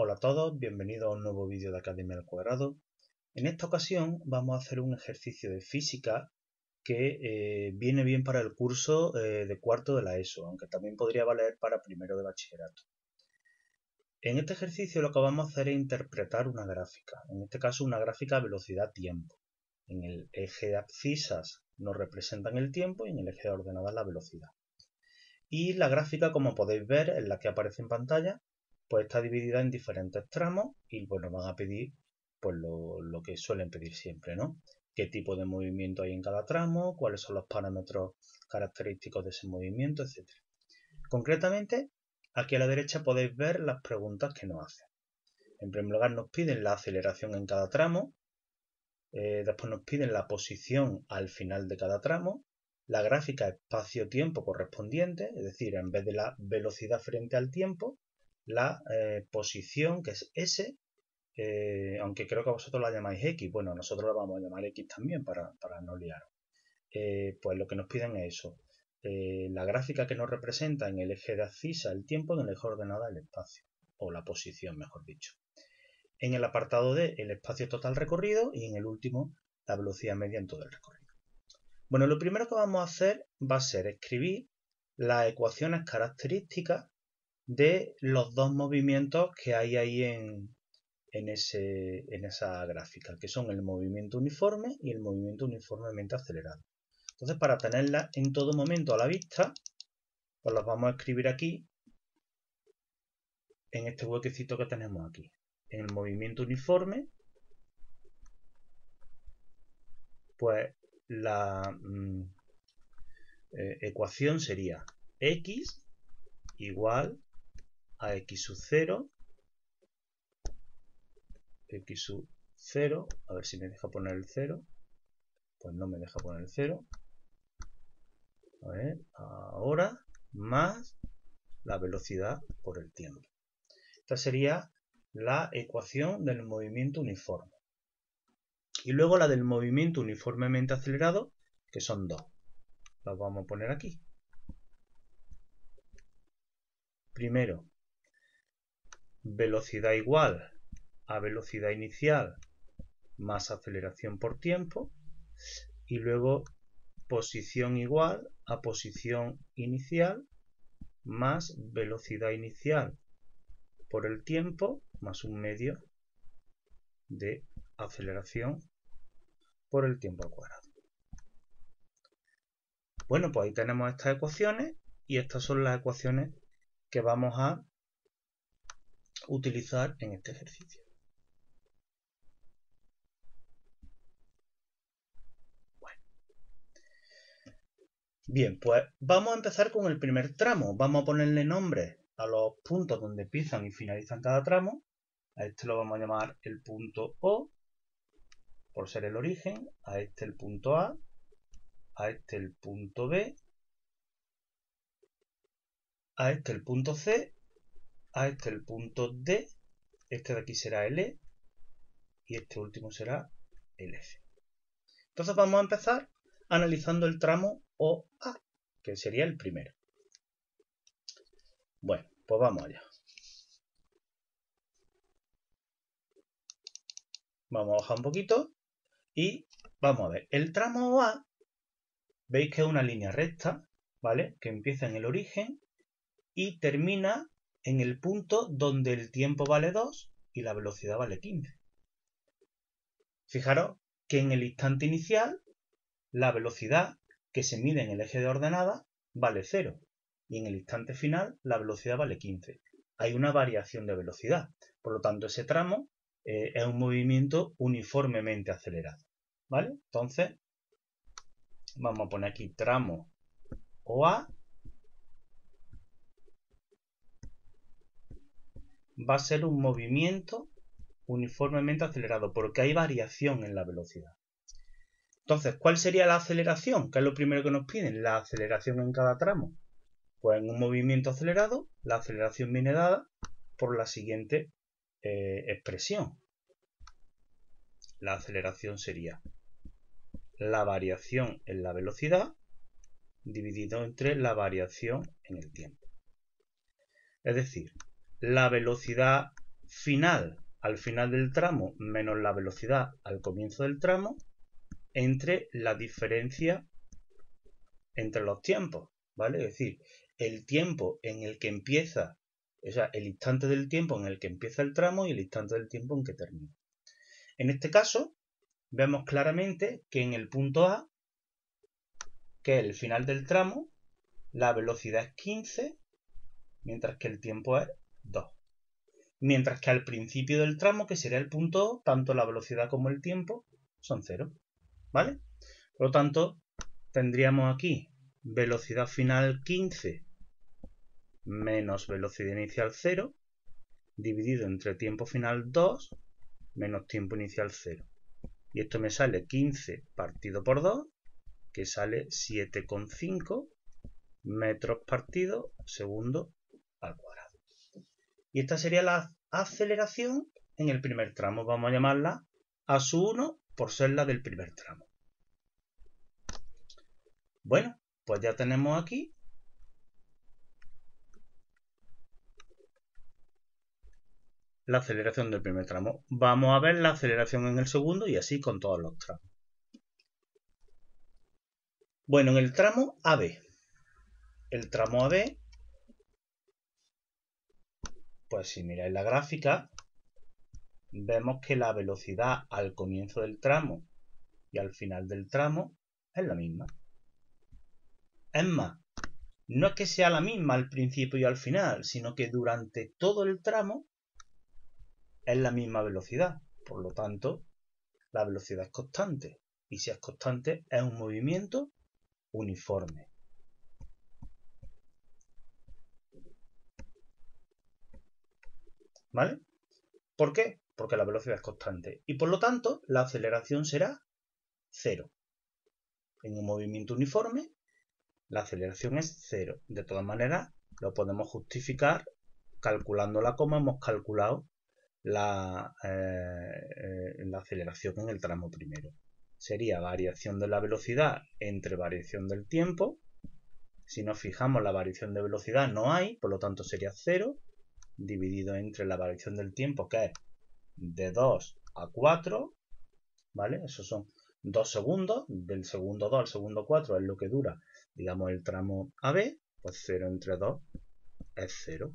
Hola a todos, bienvenidos a un nuevo vídeo de Academia al Cuadrado. En esta ocasión vamos a hacer un ejercicio de física que viene bien para el curso de cuarto de la ESO, aunque también podría valer para primero de bachillerato. En este ejercicio lo que vamos a hacer es interpretar una gráfica, en este caso una gráfica velocidad-tiempo. En el eje de abscisas nos representan el tiempo y en el eje de ordenadas la velocidad. Y la gráfica, como podéis ver, en la que aparece en pantalla, pues está dividida en diferentes tramos y bueno, van a pedir pues lo que suelen pedir siempre, ¿no? Qué tipo de movimiento hay en cada tramo, cuáles son los parámetros característicos de ese movimiento, etc. Concretamente, aquí a la derecha podéis ver las preguntas que nos hacen. En primer lugar nos piden la aceleración en cada tramo, después nos piden la posición al final de cada tramo, la gráfica espacio-tiempo correspondiente, es decir, en vez de la velocidad frente al tiempo, la posición, que es S, aunque creo que vosotros la llamáis X, bueno, nosotros la vamos a llamar X también para no liaros. Pues lo que nos piden es eso, la gráfica que nos representa en el eje de abscisa el tiempo, en el eje ordenada el espacio, o la posición, mejor dicho. En el apartado D, el espacio total recorrido y en el último, la velocidad media en todo el recorrido. Bueno, lo primero que vamos a hacer va a ser escribir las ecuaciones características de los dos movimientos que hay ahí en esa gráfica, que son el movimiento uniforme y el movimiento uniformemente acelerado. Entonces, para tenerlas en todo momento a la vista, pues las vamos a escribir aquí, en este huequecito que tenemos aquí. En el movimiento uniforme, pues la ecuación sería x igual a x sub 0, x sub 0, a ver si me deja poner el 0, pues no me deja poner el 0, a ver, ahora, más la velocidad por el tiempo. Esta sería la ecuación del movimiento uniforme. Y luego la del movimiento uniformemente acelerado, que son dos. Las vamos a poner aquí. Primero, velocidad igual a velocidad inicial más aceleración por tiempo. Y luego posición igual a posición inicial más velocidad inicial por el tiempo más un medio de aceleración por el tiempo al cuadrado. Bueno, pues ahí tenemos estas ecuaciones y estas son las ecuaciones que vamos a utilizar en este ejercicio. Bueno. Bien, pues vamos a empezar con el primer tramo. Vamos a ponerle nombre a los puntos donde empiezan y finalizan cada tramo. A este lo vamos a llamar el punto O, por ser el origen, a este el punto A este el punto B, a este el punto C, a este el punto D, este de aquí será el E y este último será el F. Entonces vamos a empezar analizando el tramo OA, que sería el primero. Bueno, pues vamos allá. Vamos a bajar un poquito y vamos a ver. El tramo OA, veis que es una línea recta, ¿vale? Que empieza en el origen y termina en el punto donde el tiempo vale 2 y la velocidad vale 15. Fijaros que en el instante inicial la velocidad que se mide en el eje de ordenadas vale 0 y en el instante final la velocidad vale 15. Hay una variación de velocidad, por lo tanto ese tramo es un movimiento uniformemente acelerado, ¿vale? Entonces vamos a poner aquí tramo OA va a ser un movimiento uniformemente acelerado porque hay variación en la velocidad. Entonces, ¿cuál sería la aceleración? ¿Qué es lo primero que nos piden? La aceleración en cada tramo. Pues en un movimiento acelerado, la aceleración viene dada por la siguiente expresión. La aceleración sería la variación en la velocidad dividido entre la variación en el tiempo. Es decir, la velocidad final al final del tramo menos la velocidad al comienzo del tramo entre la diferencia entre los tiempos, ¿vale? Es decir, el tiempo en el que empieza, o sea, el instante del tiempo en el que empieza el tramo y el instante del tiempo en que termina. En este caso, vemos claramente que en el punto A, que es el final del tramo, la velocidad es 15, mientras que el tiempo es 2. Mientras que al principio del tramo, que sería el punto O, tanto la velocidad como el tiempo son 0, ¿vale? Por lo tanto, tendríamos aquí velocidad final 15 menos velocidad inicial 0, dividido entre tiempo final 2 menos tiempo inicial 0. Y esto me sale 15 partido por 2, que sale 7,5 metros partido segundo al cuadrado. Y esta sería la aceleración en el primer tramo. Vamos a llamarla a su 1 por ser la del primer tramo. Bueno, pues ya tenemos aquí la aceleración del primer tramo. Vamos a ver la aceleración en el segundo y así con todos los tramos. Bueno, en el tramo AB. El tramo AB, pues si miráis la gráfica, vemos que la velocidad al comienzo del tramo y al final del tramo es la misma. Es más, no es que sea la misma al principio y al final, sino que durante todo el tramo es la misma velocidad. Por lo tanto, la velocidad es constante. Y si es constante, es un movimiento uniforme. ¿Vale? ¿Por qué? Porque la velocidad es constante. Y por lo tanto, la aceleración será 0. En un movimiento uniforme, la aceleración es 0. De todas maneras, lo podemos justificar calculándola como hemos calculado la aceleración en el tramo primero. Sería variación de la velocidad entre variación del tiempo. Si nos fijamos, la variación de velocidad no hay, por lo tanto sería 0, dividido entre la variación del tiempo, que es de 2 a 4, ¿vale? Esos son 2 segundos, del segundo 2 al segundo 4 es lo que dura, digamos, el tramo AB, pues 0 entre 2 es 0.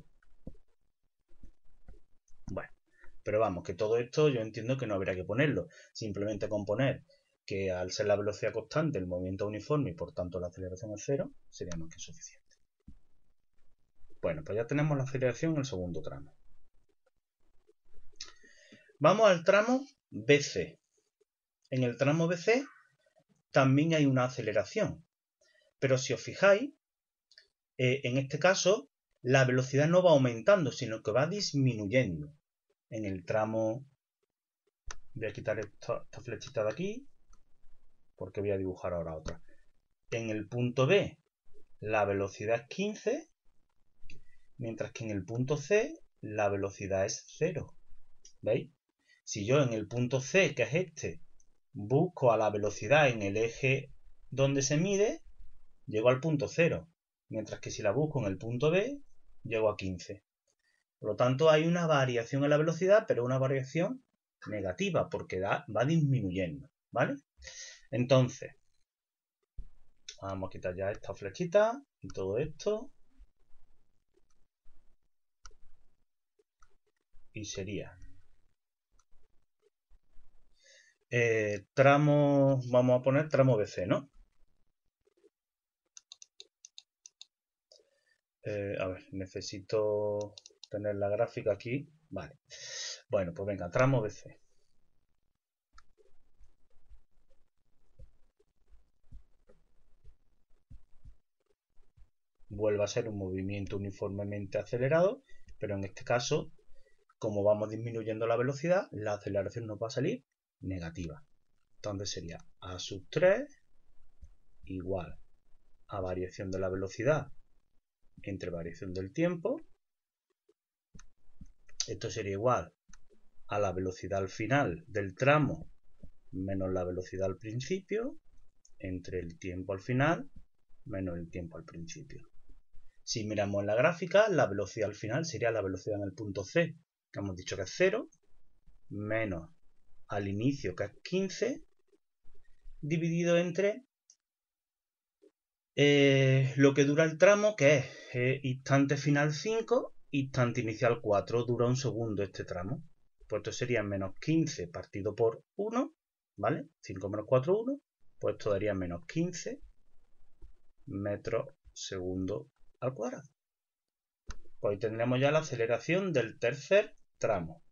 Bueno, pero vamos, que todo esto yo entiendo que no habría que ponerlo, simplemente con poner que al ser la velocidad constante el movimiento es uniforme y por tanto la aceleración es 0, sería más que suficiente. Bueno, pues ya tenemos la aceleración en el segundo tramo. Vamos al tramo BC. En el tramo BC también hay una aceleración, pero si os fijáis, en este caso la velocidad no va aumentando, sino que va disminuyendo. En el tramo, voy a quitar esta flechita de aquí, porque voy a dibujar ahora otra. En el punto B la velocidad es 15, mientras que en el punto C la velocidad es 0. ¿Veis? Si yo en el punto C, que es este, busco a la velocidad en el eje donde se mide, llego al punto 0. Mientras que si la busco en el punto B, llego a 15. Por lo tanto, hay una variación en la velocidad, pero una variación negativa, porque va disminuyendo, ¿vale? Entonces, vamos a quitar ya esta flechita y todo esto. Y sería tramo, vamos a poner tramo BC, ¿no? A ver, necesito tener la gráfica aquí. Vale. Bueno, pues venga, tramo BC. Vuelve a ser un movimiento uniformemente acelerado, pero en este caso, como vamos disminuyendo la velocidad, la aceleración nos va a salir negativa. Entonces sería a sub 3 igual a variación de la velocidad entre variación del tiempo. Esto sería igual a la velocidad al final del tramo menos la velocidad al principio, entre el tiempo al final menos el tiempo al principio. Si miramos la gráfica, la velocidad al final sería la velocidad en el punto C, hemos dicho que es 0, menos al inicio, que es 15, dividido entre lo que dura el tramo, que es instante final 5, instante inicial 4, dura un segundo este tramo. Pues esto sería menos 15 partido por 1, ¿vale? 5 menos 4, 1. Pues esto daría menos 15 metros segundo al cuadrado. Pues ahí tendremos ya la aceleración del tercer tramo.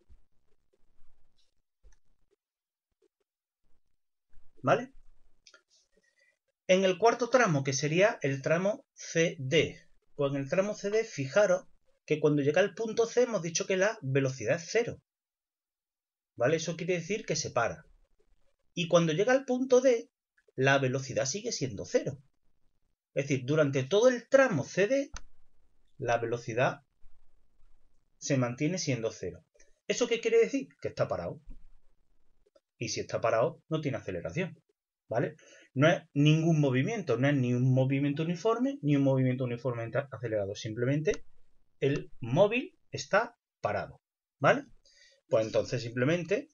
¿Vale? En el cuarto tramo, que sería el tramo CD. Pues en el tramo CD, fijaros que cuando llega al punto C hemos dicho que la velocidad es 0. ¿Vale? Eso quiere decir que se para. Y cuando llega al punto D, la velocidad sigue siendo 0. Es decir, durante todo el tramo CD, la velocidad se mantiene siendo 0. ¿Eso qué quiere decir? Que está parado. Y si está parado, no tiene aceleración. ¿Vale? No es ningún movimiento, no es ni un movimiento uniforme, ni un movimiento uniformemente acelerado. Simplemente el móvil está parado. ¿Vale? Pues entonces simplemente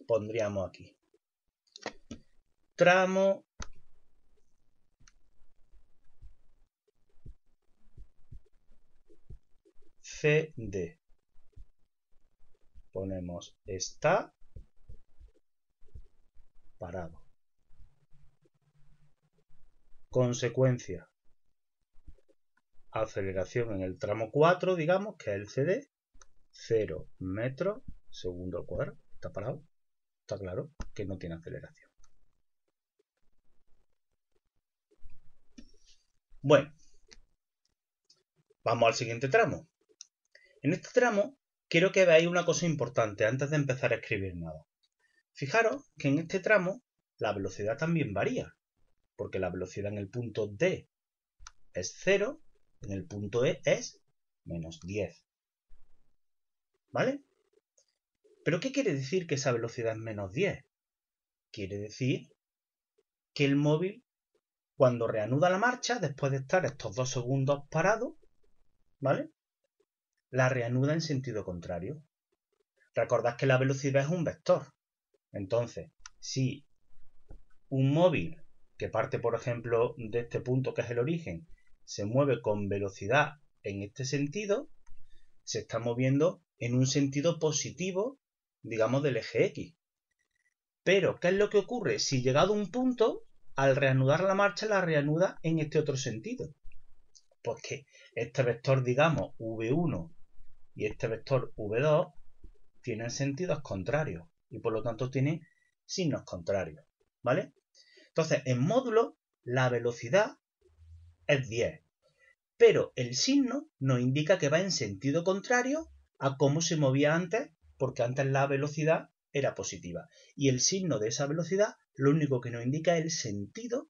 pondríamos aquí tramo CD. Ponemos está parado. Consecuencia. Aceleración en el tramo 4, digamos, que es el CD. 0 metros segundo al cuadrado. Está parado. Está claro que no tiene aceleración. Bueno, vamos al siguiente tramo. En este tramo quiero que veáis una cosa importante antes de empezar a escribir nada. Fijaros que en este tramo la velocidad también varía, porque la velocidad en el punto D es 0, en el punto E es menos 10. ¿Vale? ¿Pero qué quiere decir que esa velocidad es menos 10? Quiere decir que el móvil, cuando reanuda la marcha, después de estar estos 2 segundos parado, ¿vale? La reanuda en sentido contrario. Recordad que la velocidad es un vector. Entonces, si un móvil que parte, por ejemplo, de este punto que es el origen, se mueve con velocidad en este sentido, se está moviendo en un sentido positivo, digamos, del eje X. Pero, ¿qué es lo que ocurre? Si llegado a un punto, al reanudar la marcha, la reanuda en este otro sentido. Pues que este vector, digamos, V1 y este vector V2 tienen sentidos contrarios y por lo tanto tienen signos contrarios, ¿vale? Entonces, en módulo, la velocidad es 10, pero el signo nos indica que va en sentido contrario a cómo se movía antes, porque antes la velocidad era positiva. Y el signo de esa velocidad lo único que nos indica es el sentido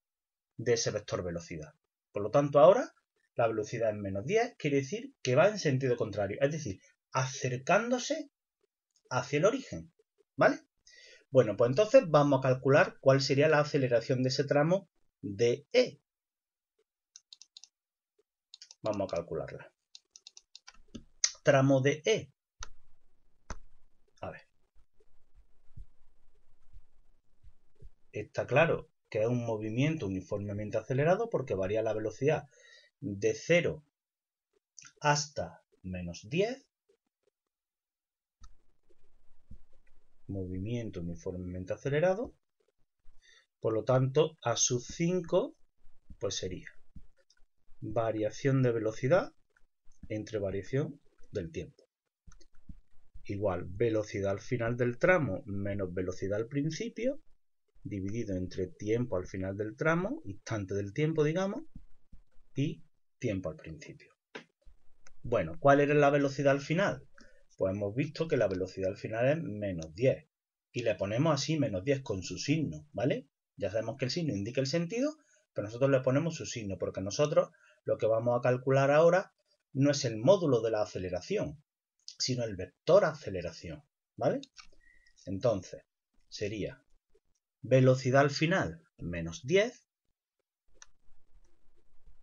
de ese vector velocidad. Por lo tanto, ahora la velocidad es menos 10, quiere decir que va en sentido contrario, es decir, acercándose hacia el origen, ¿vale? Bueno, pues entonces vamos a calcular cuál sería la aceleración de ese tramo de E. Vamos a calcularla. Tramo de E. A ver. Está claro que es un movimiento uniformemente acelerado porque varía la velocidad de 0 hasta menos 10. Movimiento uniformemente acelerado. Por lo tanto, a sub 5 pues sería variación de velocidad entre variación del tiempo. Igual velocidad al final del tramo menos velocidad al principio, dividido entre tiempo al final del tramo, instante del tiempo, digamos, y tiempo al principio. Bueno, ¿cuál era la velocidad al final? Pues hemos visto que la velocidad al final es menos 10. Y le ponemos así menos 10 con su signo, ¿vale? Ya sabemos que el signo indica el sentido, pero nosotros le ponemos su signo, porque nosotros lo que vamos a calcular ahora no es el módulo de la aceleración, sino el vector aceleración, ¿vale? Entonces, sería velocidad al final, menos 10,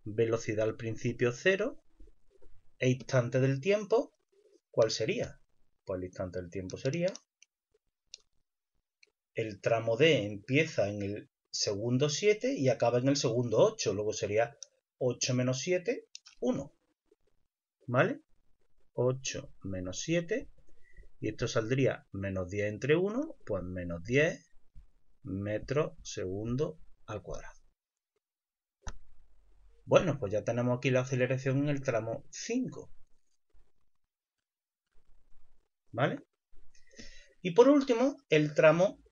velocidad al principio 0, e instante del tiempo, ¿cuál sería? Pues el instante del tiempo sería... El tramo D empieza en el segundo 7 y acaba en el segundo 8. Luego sería 8 menos 7, 1. ¿Vale? 8 menos 7. Y esto saldría menos 10 entre 1, pues menos 10 metros segundo al cuadrado. Bueno, pues ya tenemos aquí la aceleración en el tramo 5. ¿Vale? Y por último, el tramo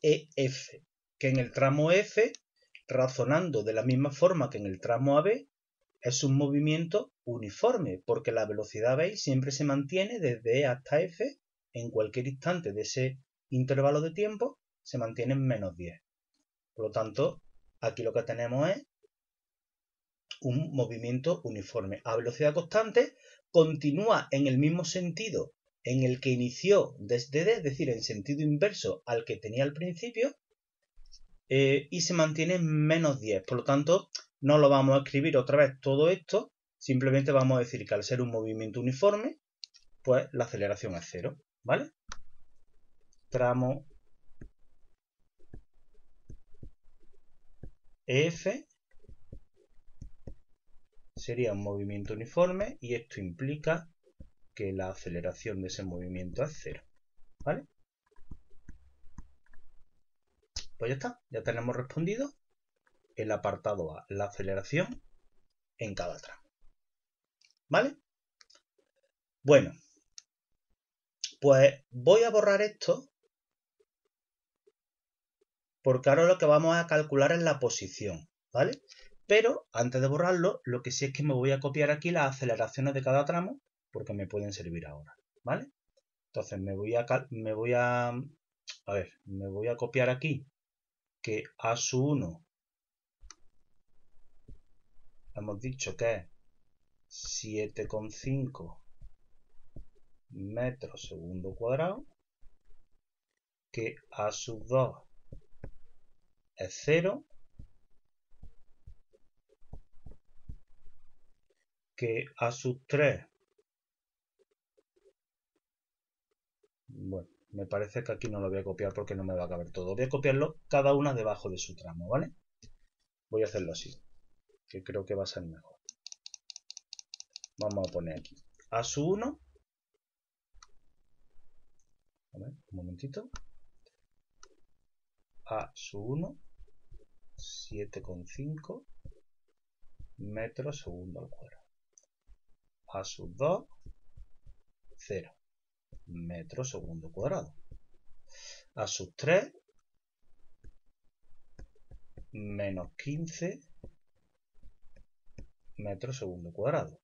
EF, que en el tramo F, razonando de la misma forma que en el tramo AB, es un movimiento uniforme, porque la velocidad veis siempre se mantiene desde E hasta F, en cualquier instante de ese intervalo de tiempo, se mantiene en menos 10. Por lo tanto, aquí lo que tenemos es un movimiento uniforme a velocidad constante, continúa en el mismo sentido en el que inició desde D, es decir, en sentido inverso al que tenía al principio, y se mantiene en menos 10. Por lo tanto, no lo vamos a escribir otra vez todo esto, simplemente vamos a decir que al ser un movimiento uniforme, pues la aceleración es 0, ¿vale? Tramo EF sería un movimiento uniforme y esto implica que la aceleración de ese movimiento es 0, ¿vale? Pues ya está, ya tenemos respondido el apartado A, la aceleración en cada tramo, ¿vale? Bueno, pues voy a borrar esto porque ahora lo que vamos a calcular es la posición, ¿vale? Pero antes de borrarlo, lo que sí es que me voy a copiar aquí las aceleraciones de cada tramo porque me pueden servir ahora, ¿vale? Entonces me voy a copiar aquí que A1 hemos dicho que es 7,5 metros segundo cuadrado, que A2 es 0, que A3, bueno, me parece que aquí no lo voy a copiar porque no me va a caber todo. Voy a copiarlo cada una debajo de su tramo, ¿vale? Voy a hacerlo así, que creo que va a ser mejor. Vamos a poner aquí A1, a ver, un momentito, A1, 7,5 metros segundo al cuadrado. A2, 0 metros segundo cuadrado. A3, menos 15 metros segundo cuadrado.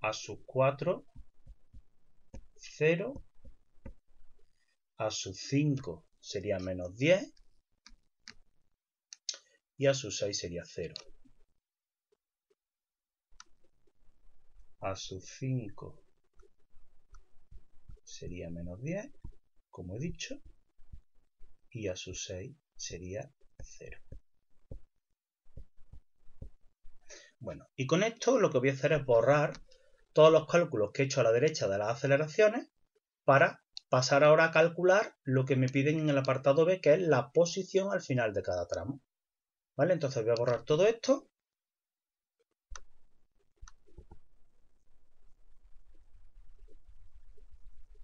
A4, 0. A5 sería menos 10. Y A6 sería 0. A5 sería menos 10, como he dicho. Y A6 sería 0. Bueno, y con esto lo que voy a hacer es borrar todos los cálculos que he hecho a la derecha de las aceleraciones para pasar ahora a calcular lo que me piden en el apartado B, que es la posición al final de cada tramo. ¿Vale? Entonces voy a borrar todo esto.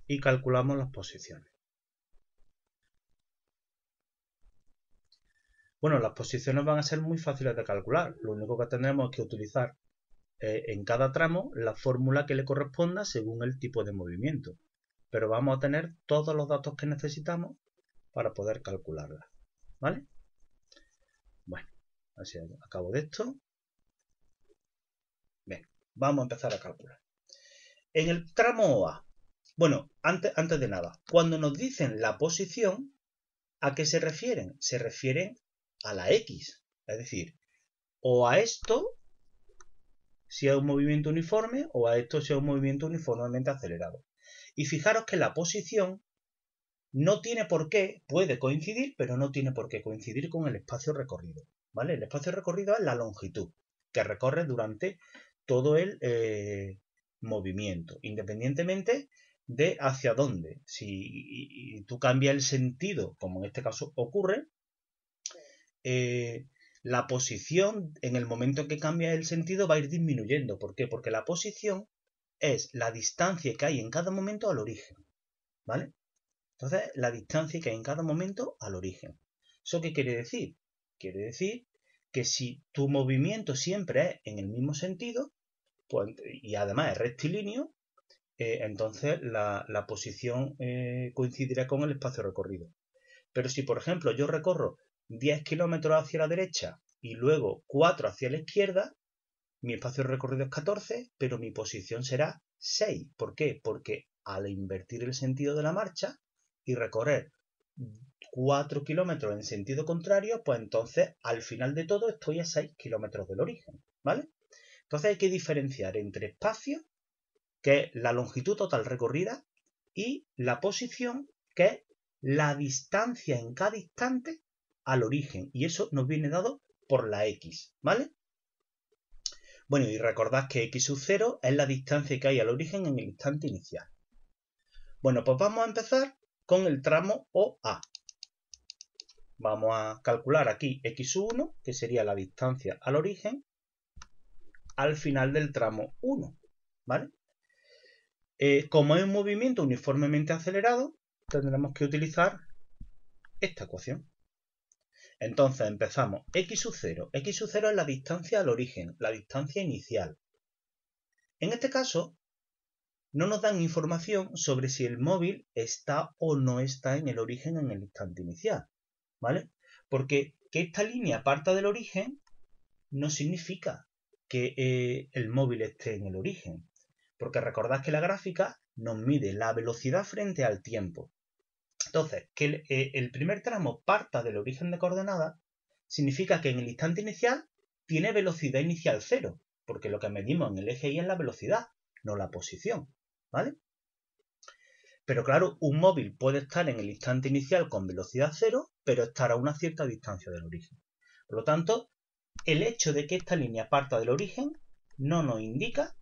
Y calculamos las posiciones. Bueno, las posiciones van a ser muy fáciles de calcular. Lo único que tendremos es que utilizar en cada tramo la fórmula que le corresponda según el tipo de movimiento. Pero vamos a tener todos los datos que necesitamos para poder calcularla. ¿Vale? Bueno, así acabo de esto. Bien, vamos a empezar a calcular. En el tramo A, bueno, antes de nada, cuando nos dicen la posición, ¿a qué se refieren? Se refieren a la X. Es decir, o a esto si es un movimiento uniforme o a esto si es un movimiento uniformemente acelerado. Y fijaros que la posición no tiene por qué, puede coincidir, pero no tiene por qué coincidir con el espacio recorrido. ¿Vale? El espacio recorrido es la longitud que recorre durante todo el movimiento, independientemente de hacia dónde. Si tú cambias el sentido, como en este caso ocurre, la posición en el momento en que cambia el sentido va a ir disminuyendo. ¿Por qué? Porque la posición es la distancia que hay en cada momento al origen, ¿vale? Entonces, la distancia que hay en cada momento al origen. ¿Eso qué quiere decir? Quiere decir que si tu movimiento siempre es en el mismo sentido, pues, y además es rectilíneo, entonces la posición coincidirá con el espacio recorrido. Pero si, por ejemplo, yo recorro 10 kilómetros hacia la derecha y luego 4 hacia la izquierda, mi espacio recorrido es 14, pero mi posición será 6. ¿Por qué? Porque al invertir el sentido de la marcha y recorrer 4 kilómetros en sentido contrario, pues entonces al final de todo estoy a 6 kilómetros del origen, ¿vale? Entonces hay que diferenciar entre espacio, que es la longitud total recorrida, y la posición, que es la distancia en cada instante al origen. Y eso nos viene dado por la X, ¿vale? Bueno, y recordad que X sub 0 es la distancia que hay al origen en el instante inicial. Bueno, pues vamos a empezar con el tramo OA. Vamos a calcular aquí X sub 1, que sería la distancia al origen, al final del tramo 1, ¿vale? Como es un movimiento uniformemente acelerado, tendremos que utilizar esta ecuación. Entonces empezamos X sub 0. X sub 0 es la distancia al origen, la distancia inicial. En este caso, no nos dan información sobre si el móvil está o no está en el origen en el instante inicial, ¿vale? Porque que esta línea parta del origen no significa que el móvil esté en el origen. Porque recordad que la gráfica nos mide la velocidad frente al tiempo. Entonces, que el primer tramo parta del origen de coordenadas significa que en el instante inicial tiene velocidad inicial 0, porque lo que medimos en el eje Y es la velocidad, no la posición, ¿vale? Pero claro, un móvil puede estar en el instante inicial con velocidad 0, pero estar a una cierta distancia del origen. Por lo tanto, el hecho de que esta línea parta del origen no nos indica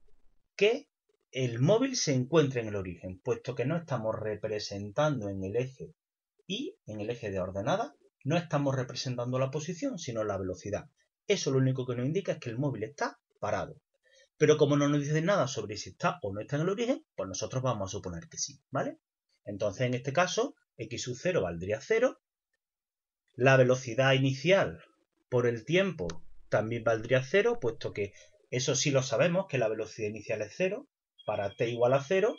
que el móvil se encuentre en el origen, puesto que no estamos representando en el eje Y, en el eje de ordenada, no estamos representando la posición, sino la velocidad. Eso lo único que nos indica es que el móvil está parado. Pero como no nos dice nada sobre si está o no está en el origen, pues nosotros vamos a suponer que sí, ¿vale? Entonces, en este caso, X sub 0 valdría 0. La velocidad inicial por el tiempo también valdría 0, puesto que eso sí lo sabemos, que la velocidad inicial es 0. Para t igual a 0,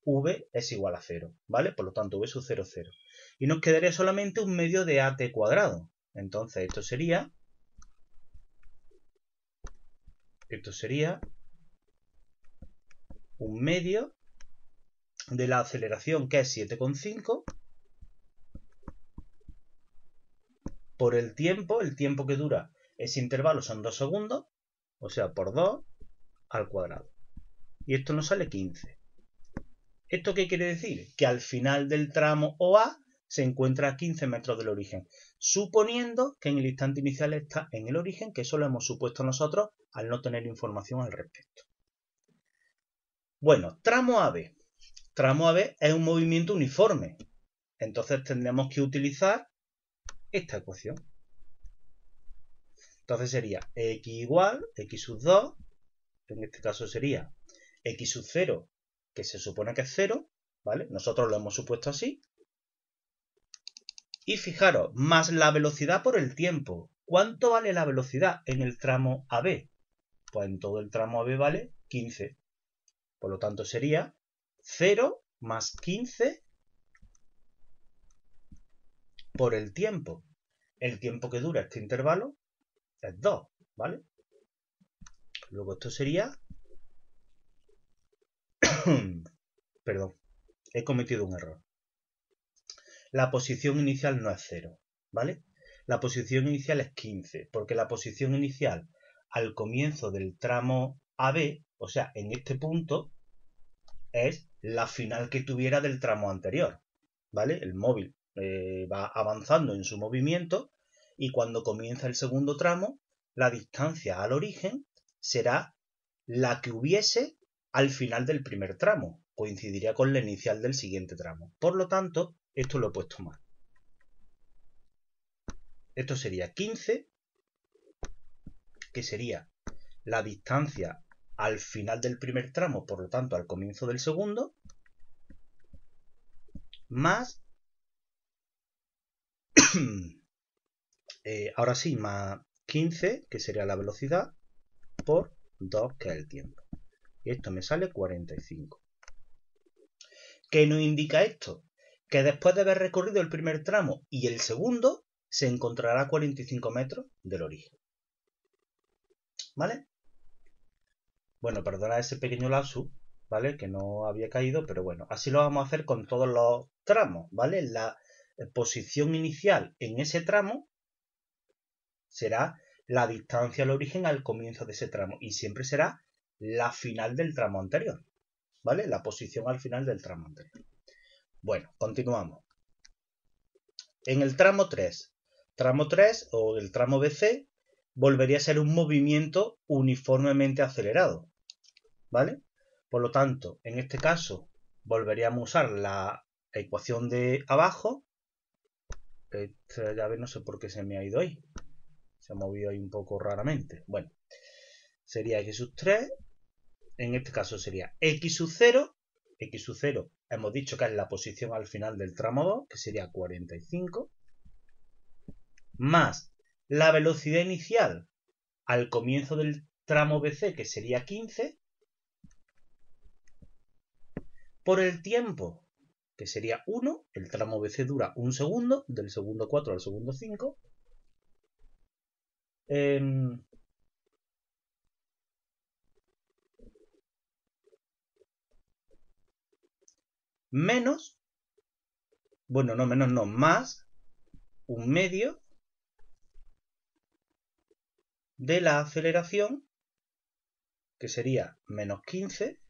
v es igual a 0, ¿vale? Por lo tanto, v sub 0 es 0. Y nos quedaría solamente un medio de at cuadrado. Entonces, esto sería un medio de la aceleración, que es 7,5, por el tiempo que dura ese intervalo son 2 segundos, o sea, por 2 al cuadrado. Y esto nos sale 15. ¿Esto qué quiere decir? Que al final del tramo OA se encuentra a 15 metros del origen, suponiendo que en el instante inicial está en el origen, que eso lo hemos supuesto nosotros al no tener información al respecto. Bueno, tramo AB. Tramo AB es un movimiento uniforme, entonces tendremos que utilizar esta ecuación. Entonces sería x igual x sub 2, en este caso sería x sub 0, que se supone que es 0, ¿vale? Nosotros lo hemos supuesto así. Y fijaros, más la velocidad por el tiempo. ¿Cuánto vale la velocidad en el tramo AB? Pues en todo el tramo AB vale 15. Por lo tanto sería 0 más 15 por el tiempo. El tiempo que dura este intervalo es 2, ¿vale? Luego esto sería... Perdón, he cometido un error. La posición inicial no es 0, ¿vale? La posición inicial es 15, porque la posición inicial al comienzo del tramo AB, o sea, en este punto, es la final que tuviera del tramo anterior, ¿vale? El móvil va avanzando en su movimiento y cuando comienza el segundo tramo, la distancia al origen será la que hubiese al final del primer tramo. Coincidiría con la inicial del siguiente tramo. Por lo tanto, esto lo he puesto mal. Esto sería 15, que sería la distancia al final del primer tramo, por lo tanto al comienzo del segundo, más, ahora sí, más 15, que sería la velocidad, por 2, que es el tiempo. Y esto me sale 45. ¿Qué nos indica esto? Que después de haber recorrido el primer tramo y el segundo, se encontrará a 45 metros del origen. ¿Vale? Bueno, perdona ese pequeño lapsus, ¿vale? Que no había caído, pero bueno, así lo vamos a hacer con todos los tramos, ¿vale? La posición inicial en ese tramo será la distancia al origen al comienzo de ese tramo y siempre será la final del tramo anterior, ¿vale? La posición al final del tramo anterior. Bueno, continuamos. En el tramo 3 o el tramo BC volvería a ser un movimiento uniformemente acelerado, ¿vale? Por lo tanto, en este caso volveríamos a usar la ecuación de abajo. Esta llave no sé por qué se me ha ido ahí. Se ha movido ahí un poco raramente. Bueno, sería x sub 3. En este caso sería x sub 0. X sub 0 hemos dicho que es la posición al final del tramo 2, que sería 45. Más la velocidad inicial al comienzo del tramo BC, que sería 15. Por el tiempo, que sería 1. El tramo BC dura 1 segundo, del segundo 4 al segundo 5. Menos, bueno, no menos, no, más un medio de la aceleración, que sería menos 15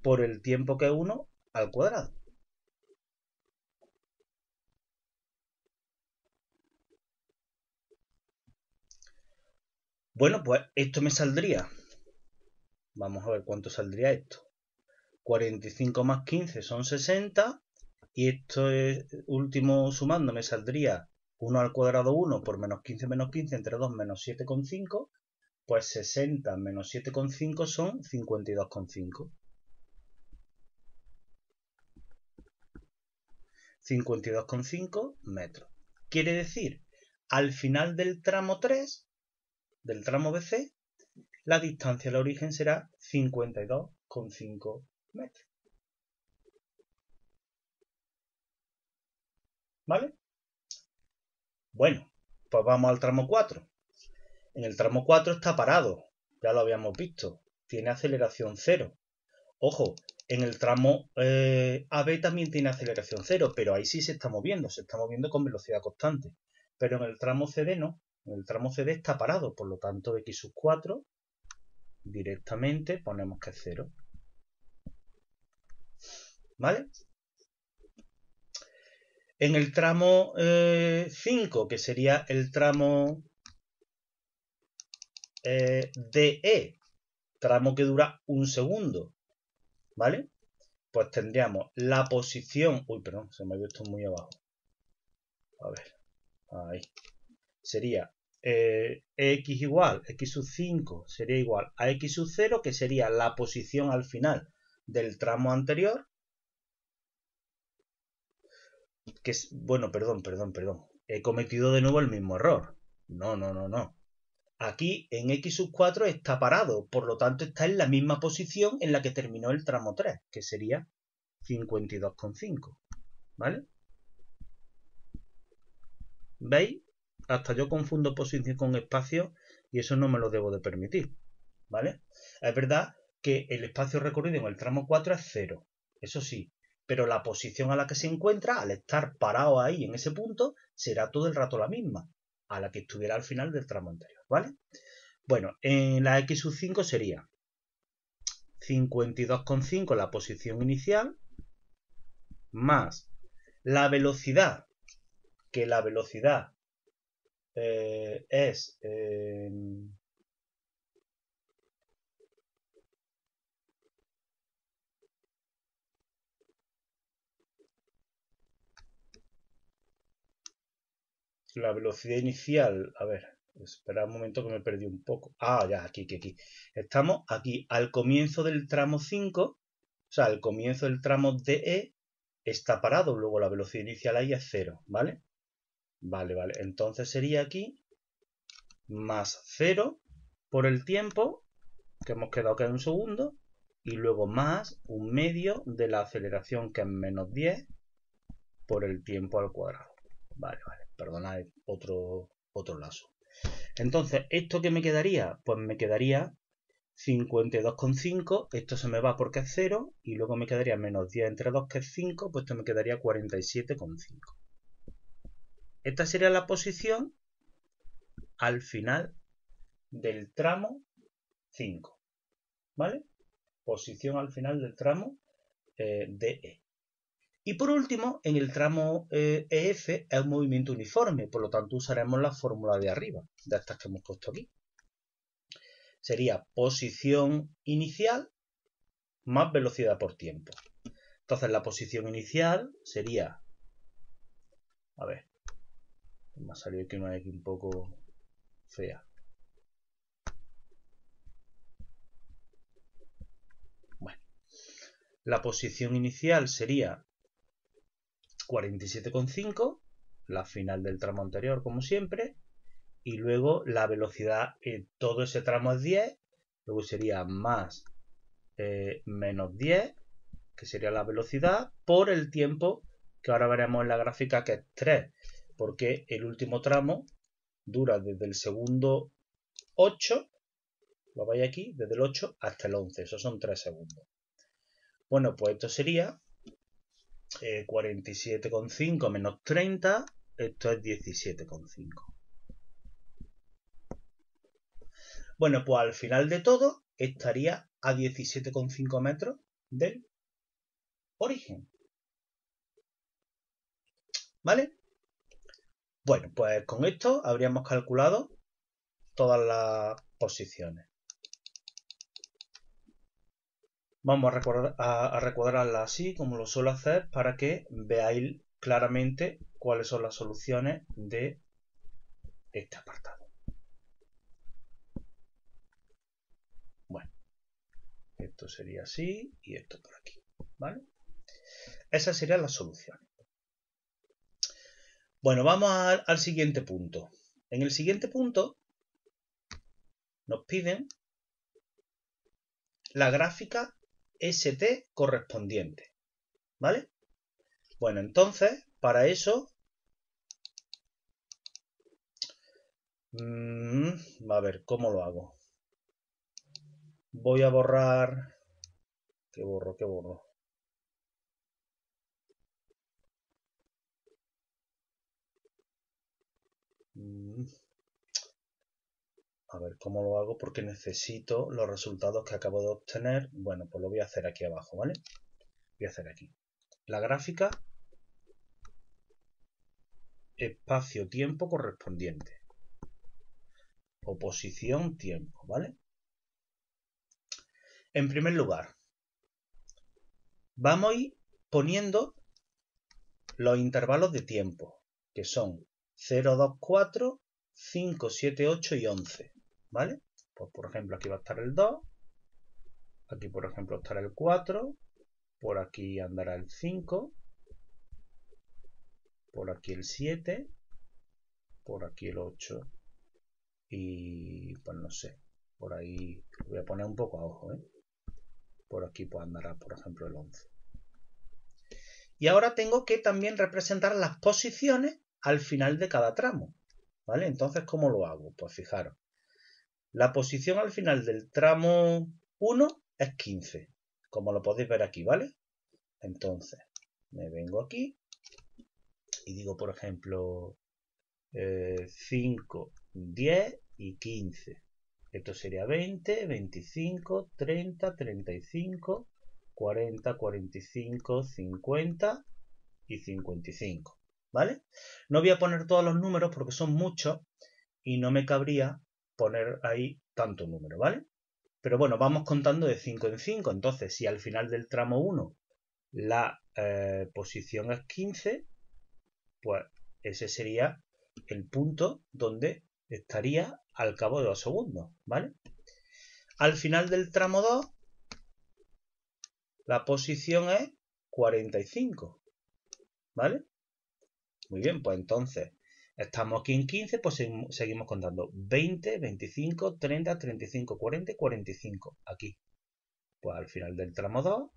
por el tiempo que es 1 al cuadrado. Bueno, pues esto me saldría, vamos a ver cuánto saldría esto. 45 más 15 son 60, y esto es último sumando me saldría 1 al cuadrado 1 por menos 15 entre 2 menos 7,5, pues 60 menos 7,5 son 52,5. 52,5 metros. Quiere decir, al final del tramo 3, del tramo BC, la distancia al origen será 52,5 metros. ¿Vale? Bueno, pues vamos al tramo 4. En el tramo 4 está parado, ya lo habíamos visto, tiene aceleración 0. Ojo, en el tramo AB también tiene aceleración 0, pero ahí sí se está moviendo con velocidad constante. Pero en el tramo CD no, en el tramo CD está parado, por lo tanto x sub 4 directamente ponemos que es 0. ¿Vale? En el tramo 5, que sería el tramo DE, tramo que dura un segundo, ¿vale? Pues tendríamos la posición... Uy, perdón, se me ha visto muy abajo. A ver, ahí. Sería x igual, x sub 5 sería igual a x sub 0, que sería la posición al final del tramo anterior. Que es, bueno, perdón. He cometido de nuevo el mismo error. No. Aquí en x sub 4 está parado, por lo tanto está en la misma posición en la que terminó el tramo 3, que sería 52,5. ¿Vale? ¿Veis? Hasta yo confundo posición con espacio y eso no me lo debo de permitir. ¿Vale? Es verdad que el espacio recorrido en el tramo 4 es 0, eso sí, pero la posición a la que se encuentra, al estar parado ahí en ese punto, será todo el rato la misma, a la que estuviera al final del tramo anterior, ¿vale? Bueno, en la x sub 5 sería 52,5 la posición inicial, más la velocidad, que la velocidad es la velocidad inicial, a ver, espera un momento que me perdí un poco. Ah, ya, aquí. Estamos aquí al comienzo del tramo 5, o sea, al comienzo del tramo DE está parado, luego la velocidad inicial ahí es 0, ¿vale? Vale, entonces sería aquí más 0 por el tiempo, que hemos quedado que es un segundo, y luego más un medio de la aceleración, que es menos 10 por el tiempo al cuadrado. Vale, perdonad, otro lazo. Entonces, ¿esto qué me quedaría? Pues me quedaría 52,5, esto se me va porque es 0, y luego me quedaría menos 10 entre 2, que es 5, pues esto me quedaría 47,5. Esta sería la posición al final del tramo 5, ¿vale? Posición al final del tramo DE. Y por último, en el tramo EF es un movimiento uniforme, por lo tanto usaremos la fórmula de arriba, de estas que hemos puesto aquí. Sería posición inicial más velocidad por tiempo. Entonces la posición inicial sería, a ver, me ha salido aquí una X un poco fea. Bueno, la posición inicial sería 47,5, la final del tramo anterior como siempre, y luego la velocidad en todo ese tramo es 10, luego sería más menos 10, que sería la velocidad, por el tiempo, que ahora veremos en la gráfica, que es 3, porque el último tramo dura desde el segundo 8, lo veis aquí, desde el 8 hasta el 11, esos son 3 segundos. Bueno, pues esto sería 47,5 menos 30, esto es 17,5. Bueno, pues al final de todo estaría a 17,5 metros del origen. ¿Vale? Bueno, pues con esto habríamos calculado todas las posiciones. Vamos a recuadrarla así, como lo suelo hacer, para que veáis claramente cuáles son las soluciones de este apartado. Bueno, esto sería así y esto por aquí, ¿vale? Esas serían las soluciones. Bueno, vamos al siguiente punto. En el siguiente punto nos piden la gráfica ST correspondiente, ¿vale? Bueno, entonces, para eso, a ver, ¿cómo lo hago? Voy a borrar... ¿Qué borro? A ver cómo lo hago, porque necesito los resultados que acabo de obtener. Bueno, pues lo voy a hacer aquí abajo, ¿vale? Voy a hacer aquí la gráfica espacio-tiempo correspondiente, o posición-tiempo, ¿vale? En primer lugar, vamos a ir poniendo los intervalos de tiempo, que son 0, 2, 4, 5, 7, 8 y 11, ¿vale? Pues por ejemplo aquí va a estar el 2, aquí por ejemplo estará el 4, por aquí andará el 5, por aquí el 7, por aquí el 8 y pues no sé, por ahí voy a poner un poco a ojo, ¿eh? Por aquí pues andará por ejemplo el 11. Y ahora tengo que también representar las posiciones al final de cada tramo, ¿vale? Entonces, ¿cómo lo hago? Pues fijaros, la posición al final del tramo 1 es 15, como lo podéis ver aquí, ¿vale? Entonces, me vengo aquí y digo, por ejemplo, 5, 10 y 15. Esto sería 20, 25, 30, 35, 40, 45, 50 y 55. ¿Vale? No voy a poner todos los números porque son muchos y no me cabría poner ahí tanto número, ¿vale? Pero bueno, vamos contando de 5 en 5. Entonces, si al final del tramo 1 la posición es 15, pues ese sería el punto donde estaría al cabo de 2 segundos, ¿vale? Al final del tramo 2, la posición es 45, ¿vale? Muy bien, pues entonces estamos aquí en 15, pues seguimos contando 20, 25, 30, 35, 40 y 45. Aquí, pues al final del tramo 2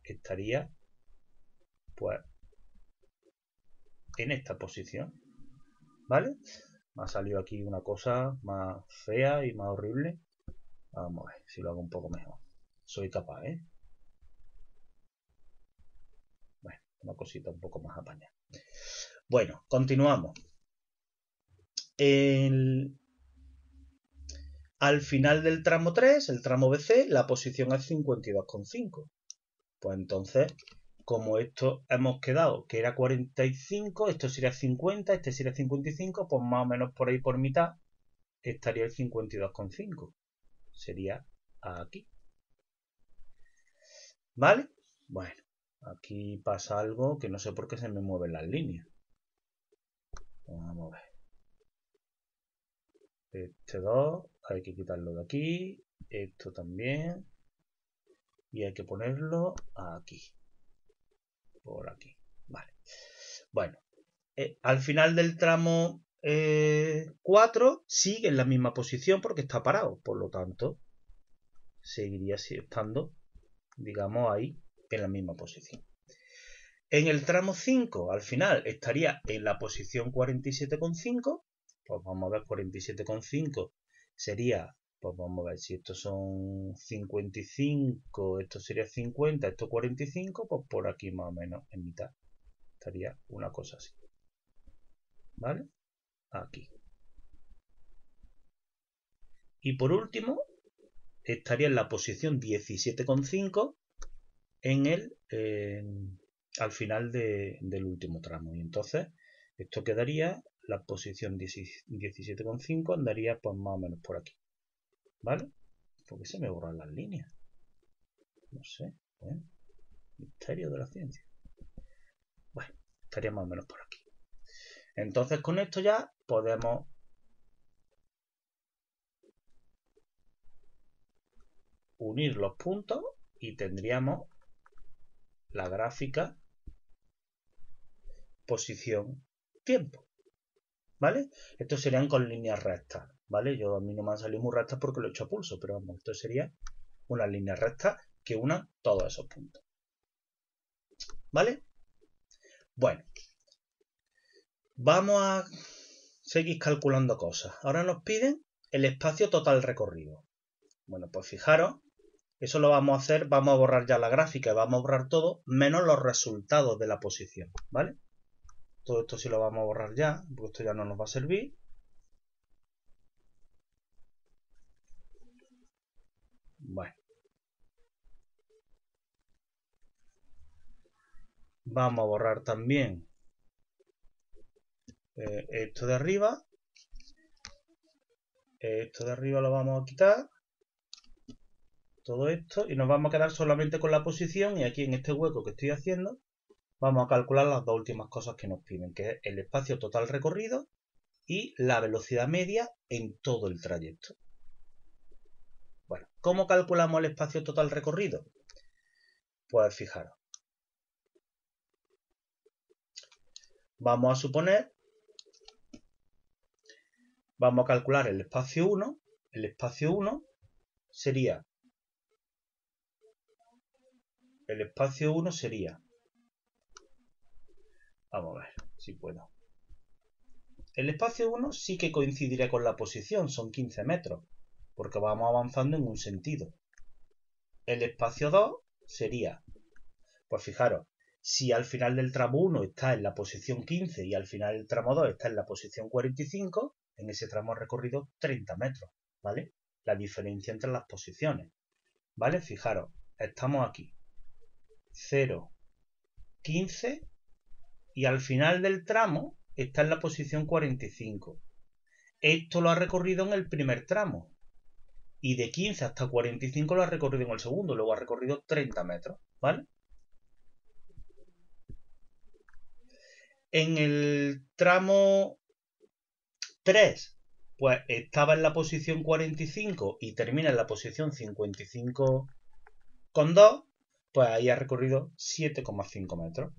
estaría pues en esta posición, ¿vale? Me ha salido aquí una cosa más fea y más horrible. Vamos a ver si lo hago un poco mejor. Soy capaz, ¿eh? Bueno, una cosita un poco más apañada. Bueno, continuamos. Al final del tramo 3, el tramo BC, la posición es 52,5. Pues entonces, como esto hemos quedado que era 45, esto sería 50, este sería 55, pues más o menos por ahí por mitad estaría el 52,5. Sería aquí. ¿Vale? Bueno, aquí pasa algo que no sé por qué se me mueven las líneas. Vamos a ver. Este 2 hay que quitarlo de aquí. Esto también. Y hay que ponerlo aquí. Por aquí. Vale. Bueno. Al final del tramo 4 sigue en la misma posición porque está parado. Por lo tanto, seguiría estando, digamos, ahí en la misma posición. En el tramo 5, al final, estaría en la posición 47,5. Pues vamos a ver, 47,5 sería, pues vamos a ver si estos son 55, esto sería 50, esto 45, pues por aquí más o menos en mitad. Estaría una cosa así. ¿Vale? Aquí. Y por último, estaría en la posición 17,5 en el al final del último tramo. Y entonces esto quedaría, la posición 17,5 andaría pues más o menos por aquí. ¿Vale? ¿Por qué se me borran las líneas? No sé. Bueno, misterio de la ciencia. Bueno, estaría más o menos por aquí. Entonces con esto ya podemos unir los puntos y tendríamos la gráfica posición tiempo. ¿Vale? Estos serían con líneas rectas, ¿vale? A mí no me han salido muy rectas porque lo he hecho a pulso, pero vamos, esto sería una línea recta que una todos esos puntos. ¿Vale? Bueno, vamos a seguir calculando cosas. Ahora nos piden el espacio total recorrido. Bueno, pues fijaros, eso lo vamos a hacer, vamos a borrar ya la gráfica y vamos a borrar todo, menos los resultados de la posición, ¿vale? Todo esto sí lo vamos a borrar ya, porque esto ya no nos va a servir. Bueno. Vamos a borrar también esto de arriba. Esto de arriba lo vamos a quitar. Todo esto. Y nos vamos a quedar solamente con la posición. Y aquí en este hueco que estoy haciendo, vamos a calcular las dos últimas cosas que nos piden, que es el espacio total recorrido y la velocidad media en todo el trayecto. Bueno, ¿cómo calculamos el espacio total recorrido? Pues fijaros. Vamos a suponer, vamos a calcular el espacio 1. El espacio 1 sería, vamos a ver si puedo. El espacio 1 sí que coincidirá con la posición, son 15 metros, porque vamos avanzando en un sentido. El espacio 2 sería, pues fijaros, si al final del tramo 1 está en la posición 15 y al final del tramo 2 está en la posición 45, en ese tramo recorrido 30 metros, ¿vale? La diferencia entre las posiciones, ¿vale? Fijaros, estamos aquí, 0, 15 y al final del tramo está en la posición 45. Esto lo ha recorrido en el primer tramo. Y de 15 hasta 45 lo ha recorrido en el segundo. Luego ha recorrido 30 metros. ¿Vale? En el tramo 3, pues estaba en la posición 45 y termina en la posición 55,2, pues ahí ha recorrido 7,5 metros.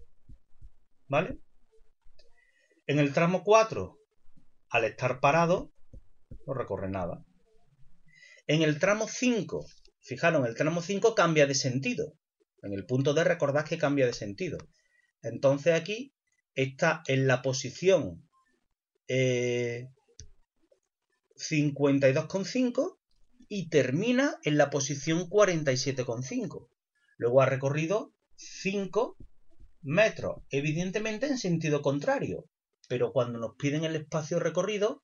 ¿Vale? En el tramo 4, al estar parado, no recorre nada. En el tramo 5, fijaros, en el tramo 5 cambia de sentido. En el punto D recordad que cambia de sentido. Entonces aquí está en la posición 52,5 y termina en la posición 47,5. Luego ha recorrido 5 metros, evidentemente en sentido contrario. Pero cuando nos piden el espacio recorrido,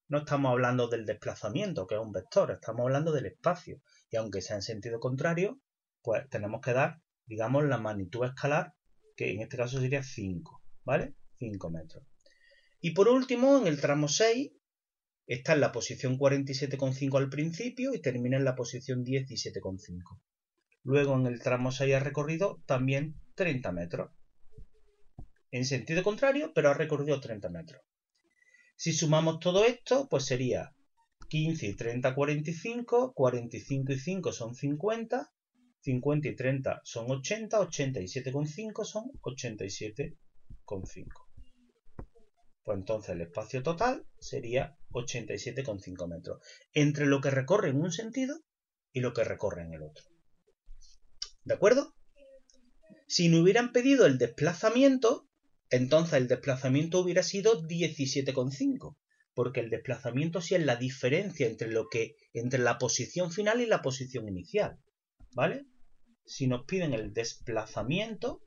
no estamos hablando del desplazamiento, que es un vector, estamos hablando del espacio. Y aunque sea en sentido contrario, pues tenemos que dar, digamos, la magnitud escalar, que en este caso sería 5, ¿vale? 5 metros. Y por último, en el tramo 6, está en la posición 47,5 al principio y termina en la posición 17,5. Luego en el tramo 6 ha recorrido también 30 metros. En sentido contrario, pero ha recorrido 30 metros. Si sumamos todo esto, pues sería 15 y 30, 45, 45 y 5 son 50, 50 y 30 son 80, 87,5 son 87,5. Pues entonces el espacio total sería 87,5 metros, entre lo que recorre en un sentido y lo que recorre en el otro. ¿De acuerdo? Si me hubieran pedido el desplazamiento, entonces el desplazamiento hubiera sido 17,5, porque el desplazamiento sí es la diferencia entre la posición final y la posición inicial, ¿vale? Si nos piden el desplazamiento,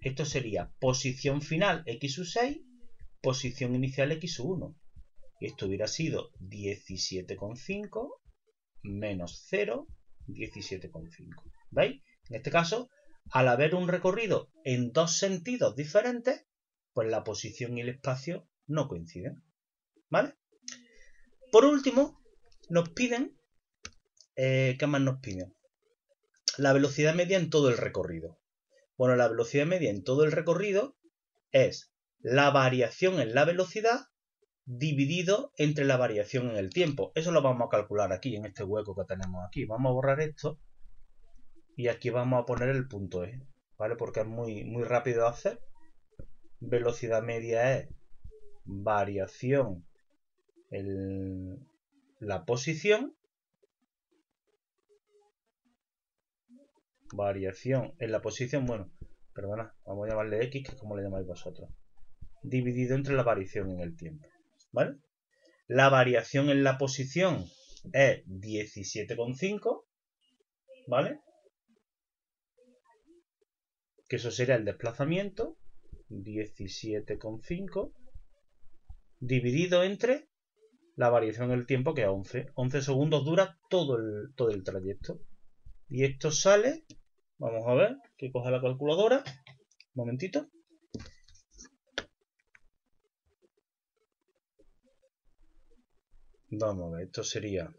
esto sería posición final x sub 6, posición inicial x sub 1. Y esto hubiera sido 17,5 menos 0, 17,5. ¿Veis? En este caso, al haber un recorrido en dos sentidos diferentes, pues la posición y el espacio no coinciden. ¿Vale? Por último, nos piden, ¿qué más nos piden? La velocidad media en todo el recorrido. Bueno, la velocidad media en todo el recorrido es la variación en la velocidad dividido entre la variación en el tiempo. Eso lo vamos a calcular aquí, en este hueco que tenemos aquí. Vamos a borrar esto y aquí vamos a poner el punto E, ¿vale? Porque es muy, muy rápido de hacer. Velocidad media es variación en la posición, bueno, perdona, vamos a llamarle X, que es como le llamáis vosotros, dividido entre la variación en el tiempo, ¿vale? La variación en la posición es 17,5, ¿vale? Que eso sería el desplazamiento, 17,5, dividido entre la variación en el tiempo, que es 11. 11 segundos dura todo el trayecto. Y esto sale, vamos a ver, que coja la calculadora, un momentito. Vamos a ver, esto sería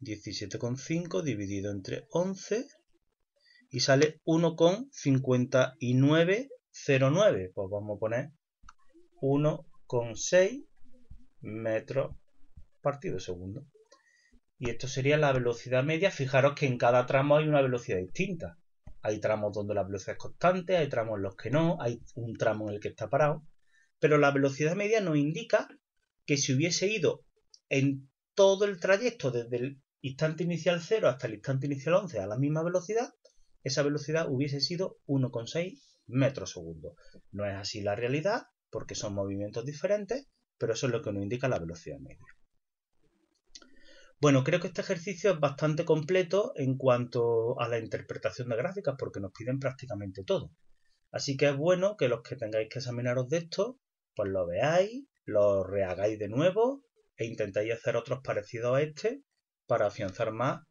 17,5 dividido entre 11 y sale 1,5909. Pues vamos a poner 1,6 metros partido segundo. Y esto sería la velocidad media. Fijaros que en cada tramo hay una velocidad distinta. Hay tramos donde la velocidad es constante, hay tramos en los que no, hay un tramo en el que está parado. Pero la velocidad media nos indica que si hubiese ido en todo el trayecto desde el instante inicial 0 hasta el instante inicial 11 a la misma velocidad, esa velocidad hubiese sido 1,6 metros segundo. No es así la realidad, porque son movimientos diferentes, pero eso es lo que nos indica la velocidad media. Bueno, creo que este ejercicio es bastante completo en cuanto a la interpretación de gráficas, porque nos piden prácticamente todo. Así que es bueno que los que tengáis que examinaros de esto, pues lo veáis, lo rehagáis de nuevo e intentáis hacer otros parecidos a este para afianzar más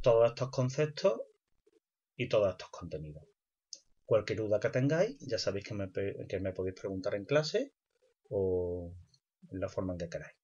todos estos conceptos y todos estos contenidos. Cualquier duda que tengáis, ya sabéis que me podéis preguntar en clase o en la forma en que queráis.